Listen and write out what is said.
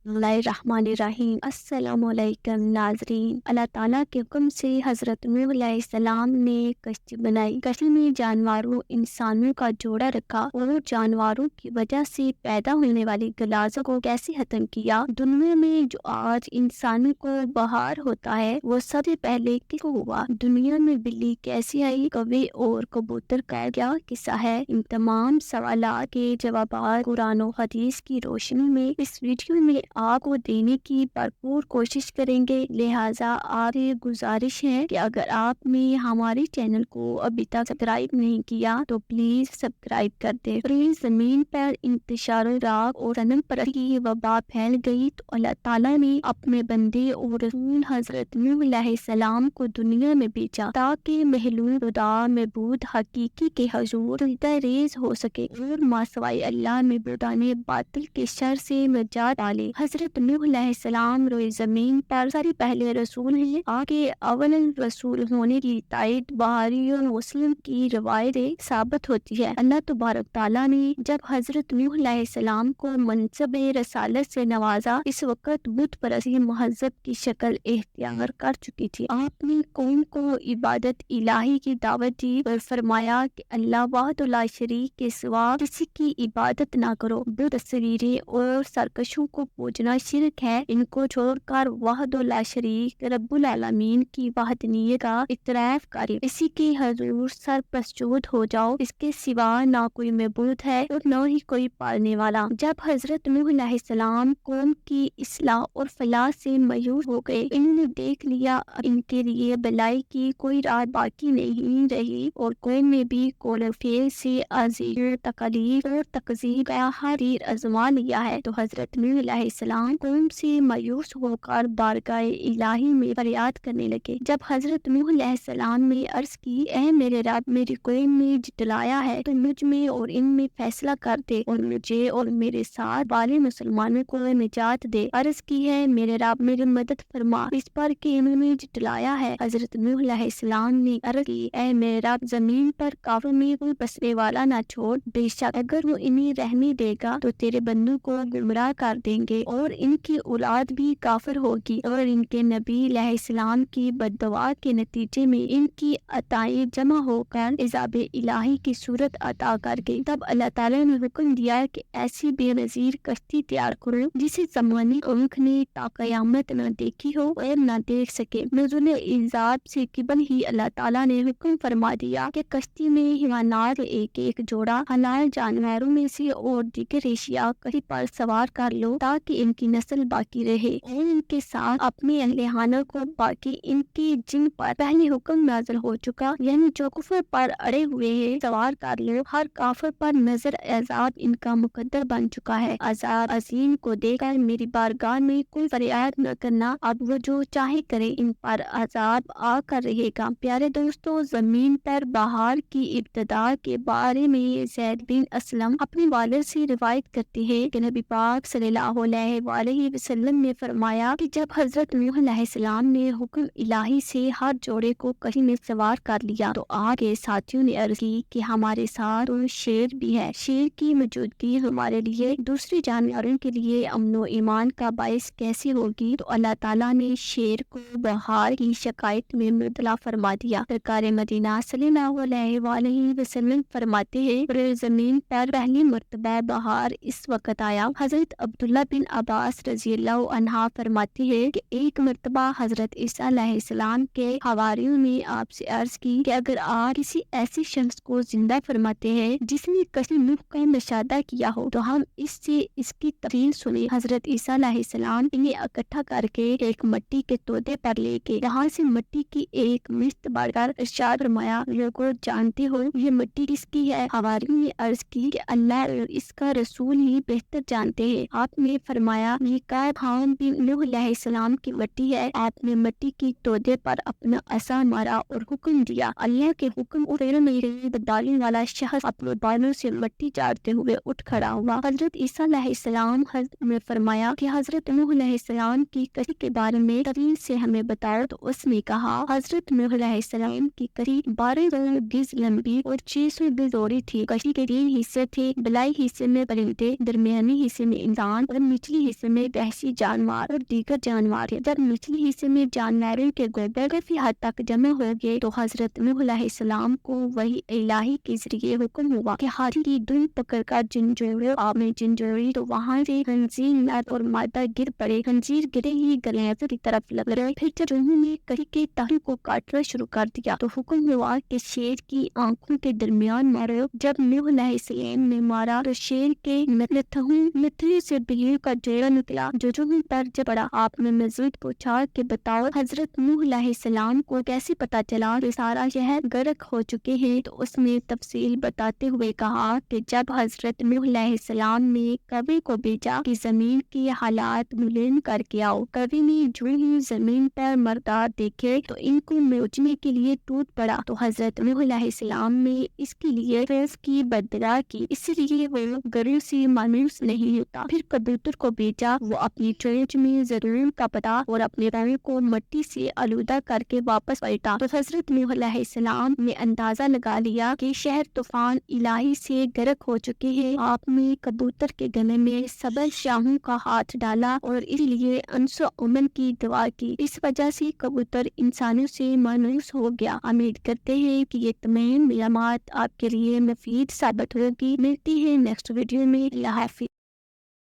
बिस्मिल्लाहिर्रहमानिर्रहीम। अस्सलाम वालेकुम नाज़रीन। अल्लाह ताला के हुक्म से हज़रत नूह अलैहिस्सलाम ने कश्ती बनाई। कश्ती में जानवरों इंसानों का जोड़ा रखा और जानवरों की वजह से पैदा होने वाली गलाज़त को कैसे खत्म किया। दुनिया में जो आज इंसानों को बाहर होता है वो सबसे पहले किसको हुआ। दुनिया में बिल्ली कैसे आई, कौवे और कबूतर का क्या किस्सा है। इन तमाम सवालात के जवाब कुरान और हदीस की रोशनी में इस वीडियो में आपको देने की भरपूर कोशिश करेंगे। लिहाजा आपसे गुजारिश है कि अगर आपने हमारे चैनल को अभी तक सब्सक्राइब नहीं किया तो प्लीज सब्सक्राइब कर दे। प्लीज जमीन पर इंतशार राग और सनम परस्ती की वबा फैल गई तो अल्लाह ताला ने अपने बंदे और रसूल हजरत नूह अलैहिस्सलाम को दुनिया में भेजा ताकि महलूल खुदा महबूद हकीकी के हुजूर सीधा रेज हो सके और मासवाई अल्लाह में बुदाने बातिल के शर से नजात पाले। हजरत नूह अलैहिस्सलाम रोए जमीन पर सारे पहले रसूल हैं। आगे अव्वल रसूल होने की तायद बुखारी और मुस्लिम की रवायतें साबित होती है। अल्लाह तबारक ताला ने जब हजरत नूह अलैहिस्सलाम को मनसब रसालत से नवाजा, इस वक्त बुत परस्ती महजब की शक्ल इख्तियार कर चुकी थी। आपने कौम को इबादत इलाही की दावत दी और फरमाया कि अल्लाह वाहिद शरीक के सिवा किसी की इबादत ना करो। बुत तस्वीरें और सरकशों को पूजना शिरक है। इनको छोड़कर वाहिद शरीक रब्बुल आलमीन की वहदनीयत का इतराफ करें। इसी के हजूर सर प्रस्तुत हो जाओ। इसके सिवा ना कोई मबूद है और न ही कोई पालने वाला। जब हजरत नूह अलैहिस्सलाम कौम की इस्लाह और फलाह से मायूस हो गए, इन्होंने देख लिया इनके लिए भलाई की कोई रात बाकी नहीं रही और कौम में भी कोल फेल से अजीज तकलीफ और तकजीब का हर तीर आजमा लिया है। तो हजरत नूह अलैहिस्सलाम कौम से मायूस होकर बारगाह इलाही में फरियाद करने लगे। जब हजरत नूह अलैहिस्सलाम ने अर्ज की, ऐ मेरे रब, मेरी कौम में जितलाया है तो मुझ में और इनमें फैसला कर दे और मुझे और मेरे साथ वाले मुसलमानों को निजात दे। अर्ज की है, मेरे रब मेरी मदद फरमा इस पर कि इन्होंने जितलाया है। हजरत नूह अलैहिस्सलाम ने अर्ज की, ऐ मेरे रब, जमीन पर काफिर में कोई बसने वाला ना छोड़। बेशक अगर वो इन्हें रहने देगा तो तेरे बंदों को गुमराह कर देंगे और इनकी औलाद भी काफिर होगी और इनके नबी अलैहिस्सलाम की बद्दुआ के नतीजे में इनकी अताएं जमा होकर इजाब इलाही की सूरत अता कर गई। तब अल्लाह ताला ने हुक्म दिया कि ऐसी बेनजीर कश्ती तैयार करो जिसे ज़माने आँख ने ता क़यामत न देखी हो और न देख सके। नुज़ुल इजाब से किबल ही अल्लाह ताला ने हुक्म फरमा दिया कि कश्ती में हिवानात एक एक जोड़ा हलाल जानवरों में से और दीगर एशिया कहीं पर सवार कर लो ताकि इनकी नस्ल बाकी रहे और इनके साथ अपने अहलिहाना को बाकी इनके जिन पर पहले हुक्म नाज़िल हो चुका यानी जो कुफर पर अड़े हुए हैं सवार कर लो। हर काफिर पर नजर अजाब इनका मुकद्दर बन चुका है। अजाब अजीम को देखकर मेरी बारगाह में कोई फरियाद न करना, अब वो जो चाहे करे, इन पर अजाब आकर रहेगा। प्यारे दोस्तों, जमीन पर बहार की इब्तिदा के बारे में ज़ैद बिन असलम अपने वालिद से रिवायत करते हैं कि नबी पाक सल्लल्लाहु अलैहि वसल्लम ने फरमाया कि जब हजरत नूह अलैहिस्सलाम ने हुक्म इलाही से हर जोड़े को कहीं में सवार कर लिया तो आगे साथियों ने अर्ज की कि हमारे साथ तो शेर भी है। शेर की मौजूदगी हमारे लिए दूसरे जानवरों के लिए अमन व ईमान का बायस कैसी होगी। तो अल्लाह ताला ने शेर को बहार की शिकायत में मुबतला फरमा दिया। सरकार मदीना सल्लल्लाहु अलैहि वसल्लम फरमाते हैं, जमीन पर पहली मर्तबा बहार इस वक्त आया। हजरत अब्दुल्ला बिन अब्बास रज़ियल्लाहु अन्हा फरमाते हैं कि एक मर्तबा हजरत ईसा अलैहिस्सलाम के हवारियों ने आपसे अर्ज की कि अगर आप किसी ऐसे शख्स को जिंदा फरमाते हैं जिसने कश्ती नूह का मुशाहदा किया हो तो हम इससे इसकी तफसील सुने। हजरत ईसा अलैहिस्सलाम इन्हें इकट्ठा करके एक मिट्टी के तोते पर लेके यहाँ से मिट्टी की एक मिश्त बाढ़कर इरशाद फरमाया, लोगों जानते हो ये मिट्टी किसकी है। हवारियों ने अर्ज की कि अल्लाह और इसका रसूल ही बेहतर जानते हैं। आपने फरमाया, ये कायम बिन नूह अलैहिस्सलाम की मिट्टी है। आपने मिट्टी की तोते पर अपना असा मारा और हुक्म दिया। अल्लाह के हुक्म और डालने वाला शख्स अपने बालों से मिट्टी चाटते हुए उठ खड़ा हुआ। हजरत ईसा अलैहिस्सलाम ने फरमाया कि हजरत नूह अलैहिस्सलाम की कश्ती के बारे में तफसील से हमें बताओ। तो उसने कहा, हजरत नूह अलैहिस्सलाम की कश्ती 12 गज लंबी और 600 गज चौड़ी थी। कश्ती के 3 हिस्से थे। बलाई हिस्से में परिंदे, दरमियानी हिस्से में इंसान और نچلی حصے میں وحشی جانور اور دیگر جانور تھے۔ جب نچلی حصے میں جانوروں کے گردے کافی حد تک جمع ہو گئے تو حضرت نوح علیہ السلام کو وحی الہی کے ذریعے حکم ہوا کہ ہاتھی کی دل پکڑ کر جھنجھوڑو، آپ نے جھنجھوڑی تو وہاں سے خنزیر نر اور مادہ گر پڑے۔ خنزیر گرے ہی گلیزے کی طرف لگ رہے، پھر جب انہوں نے کڑی کے تہوں کو کاٹنا شروع کر دیا تو حکم ہوا کہ شیر کی آنکھوں کے درمیان مارو۔ جب نوح علیہ السلام نے مارا تو شیر کے نتھنی سے بلیوں کا جوڑا نکلا جو زمین پر جا پڑا۔ آپ نے مزید پوچھا کہ بتاؤ حضرت نوح علیہ السلام کو کیسے پتا چلا کہ سارا شہر غرق ہو چکے ہیں؟ تو اس نے تفصیل بتاتے ہوئے کہا کہ جب حضرت نوح علیہ السلام نے کوے کو بھیجا کہ زمین کی حالات معلوم کر کے آؤ، کوے نے جو ہی زمین پر مردار دیکھے تو ان کو نوچنے کے لیے ٹوٹ پڑا، تو حضرت نوح علیہ السلام نے اس کے لیے فیض کی بددعا کی، اس لیے وہ گرو سے مانوس نہیں ہوتا۔ پھر کبوتر کو بھیجا، وہ اپنی چونچ میں ضرور کا پتا اور اپنے پاؤں کو مٹی سے آلودہ کر کے واپس پلٹا، تو حضرت نوح علیہ السلام نے اندازہ لگا لیا کہ شہر طوفان الہی سے غرق ہو چکے ہیں۔ آپ نے کبوتر کے گلے میں سبز شاہوں کا ہاتھ ڈالا اور اس لیے انس و امن کی دعا کی، اس وجہ سے کبوتر انسانوں سے مانوس ہو گیا۔ امید کرتے ہیں کہ یہ تمام معلومات آپ کے لیے مفید ثابت ہوگی۔ ملتی ہے نیکسٹ ویڈیو میں۔ اللہ حافظ۔